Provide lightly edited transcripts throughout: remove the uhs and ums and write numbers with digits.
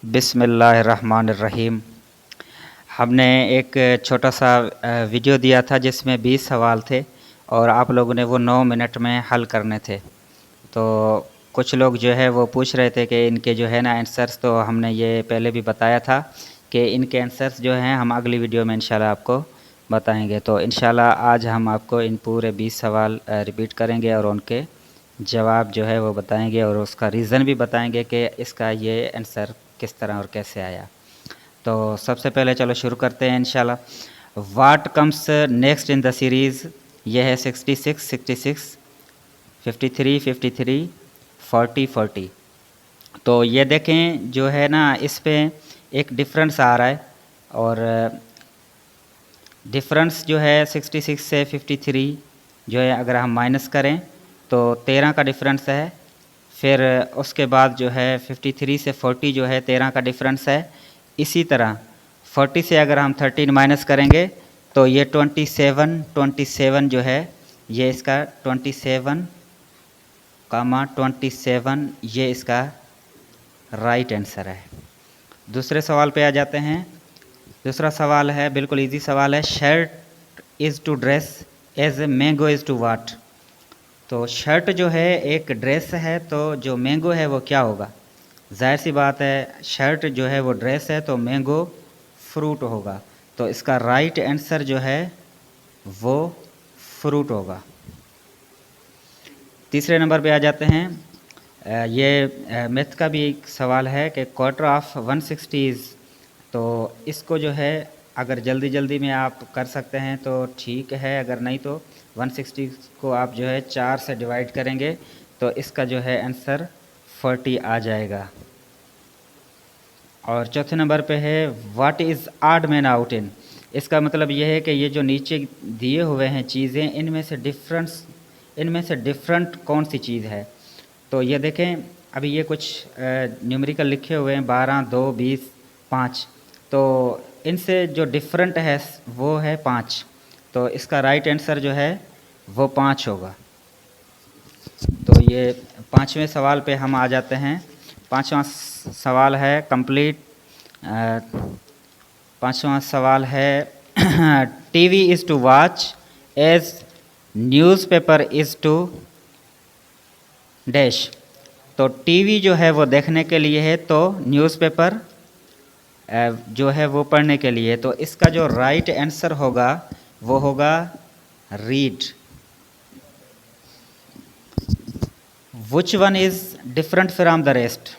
बिस्मिल्लाहिर्रहमानिर्रहीम। हमने एक छोटा सा वीडियो दिया था जिसमें 20 सवाल थे और आप लोगों ने वो 9 मिनट में हल करने थे। तो कुछ लोग जो है वो पूछ रहे थे कि इनके जो है ना आंसर्स, तो हमने ये पहले भी बताया था कि इनके आंसर्स जो हैं हम अगली वीडियो में इंशाल्लाह आपको बताएंगे। तो इंशाल्लाह आज हम आपको इन पूरे 20 सवाल रिपीट करेंगे और उनके जवाब जो है वो बताएंगे और उसका रीज़न भी बताएंगे कि इसका ये आंसर किस तरह और कैसे आया। तो सबसे पहले चलो शुरू करते हैं इंशाल्लाह। What comes next in the series, ये है 66, 66, 53, 53, 40, 40। तो ये देखें जो है ना इस पे एक डिफरेंस आ रहा है और डिफरेंस जो है 66 से 53 जो है अगर हम माइनस करें तो 13 का डिफरेंस है। फिर उसके बाद जो है 53 से 40 जो है 13 का डिफरेंस है। इसी तरह 40 से अगर हम 13 माइनस करेंगे तो ये 27 जो है ये इसका 27, ये इसका राइट आंसर है। दूसरे सवाल पे आ जाते हैं। दूसरा सवाल है, बिल्कुल इजी सवाल है। Shirt is to dress as mango is to what. तो शर्ट जो है एक ड्रेस है, तो जो मैंगो है वो क्या होगा? जाहिर सी बात है, शर्ट जो है वो ड्रेस है तो मैंगो फ्रूट होगा। तो इसका राइट आंसर जो है वो फ्रूट होगा। तीसरे नंबर पे आ जाते हैं। ये मैथ का भी एक सवाल है कि क्वार्टर ऑफ 160 तो इसको जो है अगर जल्दी जल्दी में आप कर सकते हैं तो ठीक है, अगर नहीं तो 160 को आप जो है 4 से डिवाइड करेंगे तो इसका जो है आंसर 40 आ जाएगा। और चौथे नंबर पे है what is odd man out in. इसका मतलब यह है कि ये जो नीचे दिए हुए हैं चीज़ें, इनमें से डिफरेंट कौन सी चीज़ है। तो ये देखें, अभी ये कुछ न्यूमेरिकल लिखे हुए हैं 12, 2, 20, 5। तो इनसे जो डिफरेंट है वो है 5। तो इसका राइट आंसर जो है वो 5 होगा। तो ये पाँचवें सवाल पे हम आ जाते हैं। पाँचवा सवाल है कंप्लीट। पाँचवा सवाल है TV is to watch as newspaper is to dash. तो टीवी जो है वो देखने के लिए है, तो न्यूज़पेपर जो है वो पढ़ने के लिए। तो इसका जो राइट आंसर होगा वो होगा read. Which one is different from the rest.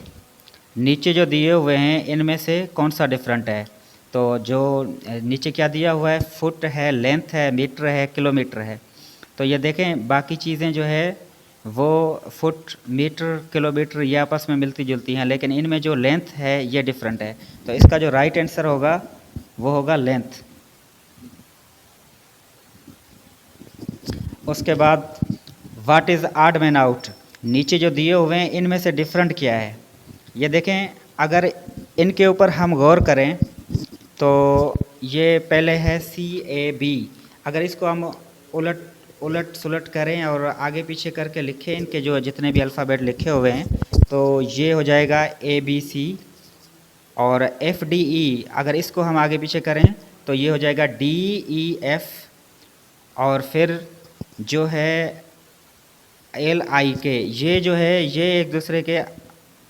नीचे जो दिए हुए हैं इनमें से कौन सा डिफरेंट है। तो जो नीचे क्या दिया हुआ है, फुट है, लेंथ है, मीटर है, किलोमीटर है। तो ये देखें बाकी चीज़ें जो है वो फुट, मीटर, किलोमीटर ये आपस में मिलती जुलती हैं, लेकिन इनमें जो लेंथ है ये डिफरेंट है। तो इसका जो राइट आंसर होगा वो होगा लेंथ। उसके बाद what is odd man out. नीचे जो दिए हुए हैं इनमें से डिफरेंट क्या है। ये देखें, अगर इनके ऊपर हम गौर करें तो ये पहले है CAB। अगर इसको हम उलट सुलट करें और आगे पीछे करके लिखें, इनके जो जितने भी अल्फ़ाबेट लिखे हुए हैं, तो ये हो जाएगा ABC। और FDE अगर इसको हम आगे पीछे करें तो ये हो जाएगा DEF। और फिर जो है LIK, ये जो है ये एक दूसरे के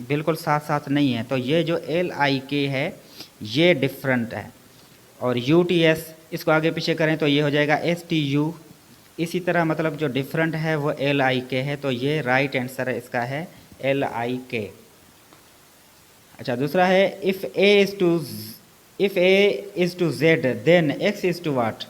बिल्कुल साथ साथ नहीं है। तो ये जो LIK है ये डिफरेंट है। और UTS इसको आगे पीछे करें तो ये हो जाएगा STU। इसी तरह मतलब जो डिफरेंट है वो LIK है। तो ये राइट आंसर इसका है LIK। अच्छा, दूसरा है if A is to Z then X is to what.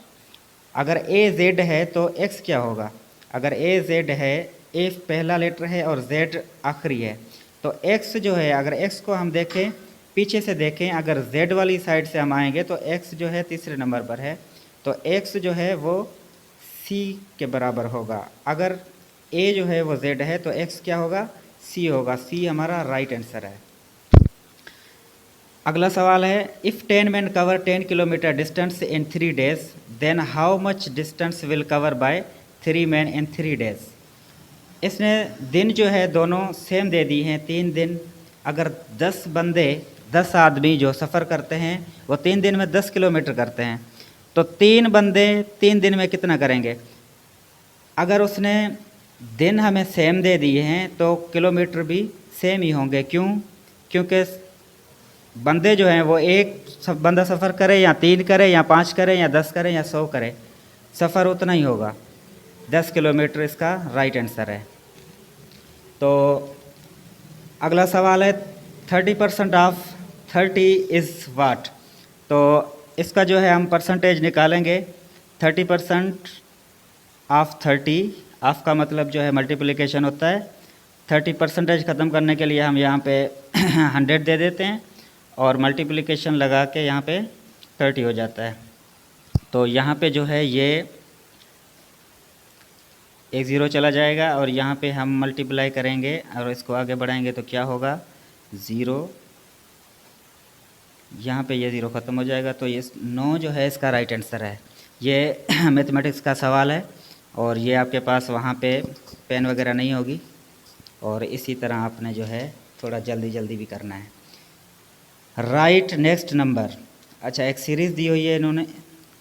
अगर A Z है तो X क्या होगा। अगर A Z है, A पहला लेटर है और Z आखिरी है, तो X जो है, अगर X को हम देखें पीछे से देखें, अगर Z वाली साइड से हम आएंगे तो X जो है तीसरे नंबर पर है। तो X जो है वो C के बराबर होगा। अगर A जो है वो Z है तो X क्या होगा, C होगा। C हमारा राइट आंसर है। अगला सवाल है if 10 men cover 10 kilometre distance in 3 days then how much distance will cover by 3 men in 3 days। इसने दिन जो है दोनों सेम दे दी हैं, 3 दिन। अगर 10 बंदे 10 आदमी जो सफ़र करते हैं वो 3 दिन में 10 किलोमीटर करते हैं, तो 3 बंदे 3 दिन में कितना करेंगे? अगर उसने दिन हमें सेम दे दिए हैं तो किलोमीटर भी सेम ही होंगे। क्यों? क्योंकि बंदे जो हैं वो एक बंदा सफ़र करे या 3 करे या 5 करे या 10 करे या 100 करे, सफ़र उतना ही होगा। 10 किलोमीटर इसका राइट आंसर है। तो अगला सवाल है 30% ऑफ 30 इज़ वाट। तो इसका जो है हम परसेंटेज निकालेंगे। 30% ऑफ 30, ऑफ का मतलब जो है मल्टीप्लिकेशन होता है। 30% ख़त्म करने के लिए हम यहाँ पे 100 दे देते हैं और मल्टीप्लिकेशन लगा के यहाँ पे 30 हो जाता है। तो यहाँ पे जो है ये एक ज़ीरो चला जाएगा और यहाँ पे हम मल्टीप्लाई करेंगे और इसको आगे बढ़ाएंगे तो क्या होगा? 0। यहाँ पे ये 0 ख़त्म हो जाएगा। तो ये 9 जो है इसका राइट आंसर है। ये मैथमेटिक्स का सवाल है और ये आपके पास वहाँ पे पेन वगैरह नहीं होगी और इसी तरह आपने जो है थोड़ा जल्दी जल्दी भी करना है। Right next number. अच्छा, एक सीरीज़ दी हुई है इन्होंने,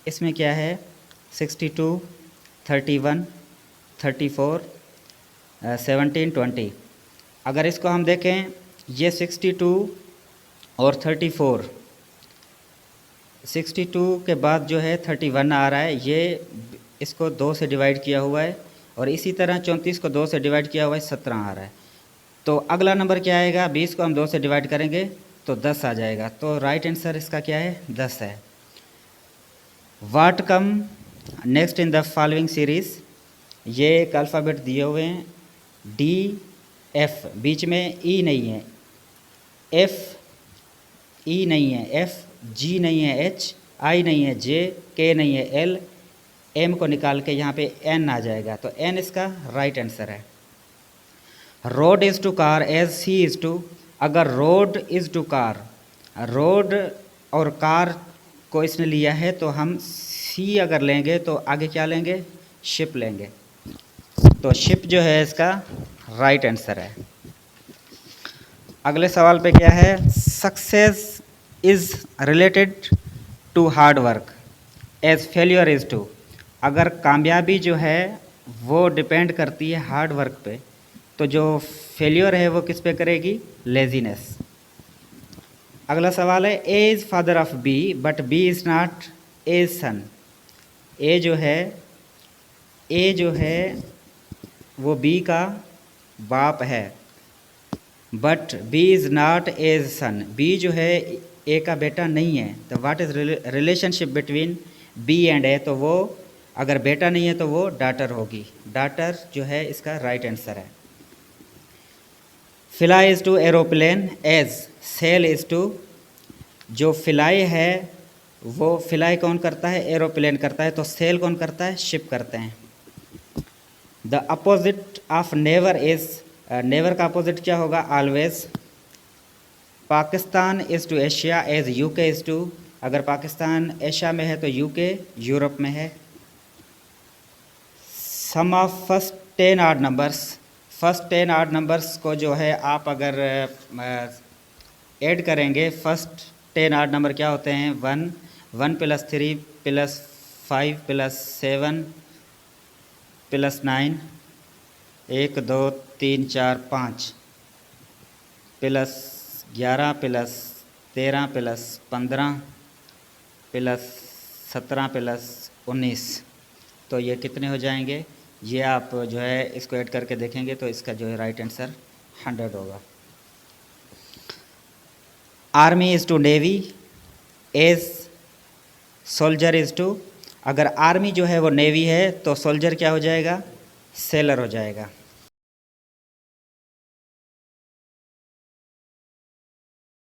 इसमें क्या है? 62, 31, 34, 17, 20। अगर इसको हम देखें, ये 62 और 34, 62 के बाद जो है 31 आ रहा है, ये इसको 2 से डिवाइड किया हुआ है और इसी तरह 34 को 2 से डिवाइड किया हुआ है, 17 आ रहा है। तो अगला नंबर क्या आएगा? 20 को हम 2 से डिवाइड करेंगे तो 10 आ जाएगा। तो राइट आंसर इसका क्या है? 10 है। What come next in the following series. ये एक अल्फ़ाबेट दिए हुए हैं, DF, बीच में E नहीं है, F E नहीं है, F G नहीं है, H I नहीं है, J K नहीं है, L M को निकाल के यहाँ पे N आ जाएगा। तो N इसका राइट आंसर है। Road is to car as sea is to. अगर road is to car, road और कार को इसने लिया है तो हम सी अगर लेंगे तो आगे क्या लेंगे? शिप लेंगे। तो शिप जो है इसका राइट आंसर है। अगले सवाल पे क्या है? Success is related to hard work as failure is to. अगर कामयाबी जो है वो डिपेंड करती है हार्ड वर्क पे, तो जो फेलियर है वो किस पे करेगी? लेजीनेस। अगला सवाल है A is father of B but B is not his son. A जो है वो बी का बाप है, but B is not his son. B जो है ए का बेटा नहीं है। तो what is relationship between B and A? तो वो अगर बेटा नहीं है तो वो डॉटर होगी। डॉटर जो है इसका राइट आंसर है। Fly is to aeroplane as sail is to. जो फ्लाई है वो फ्लाई कौन करता है? एरोप्लेन करता है। तो सेल कौन करता है? शिप करते हैं। The opposite of never is, never का अपोजिट क्या होगा? Always. Pakistan is to Asia as UK is to. अगर पाकिस्तान एशिया में है तो यूके यूरोप में है। Sum of first 10 odd numbers. First 10 odd numbers को जो है आप अगर ऐड करेंगे, फर्स्ट 10 ऑड नंबर क्या होते हैं? 1, 1 + 3 + 5 + 7 + 9, 1 2 3 4 5 + 11 + 13 + 15 + 17 + 19। तो ये कितने हो जाएंगे? ये आप जो है इसको ऐड करके देखेंगे तो इसका जो है राइट आंसर 100 होगा। Army is to navy as soldier is to. अगर आर्मी जो है वो नेवी है तो सोल्जर क्या हो जाएगा? सेलर हो जाएगा।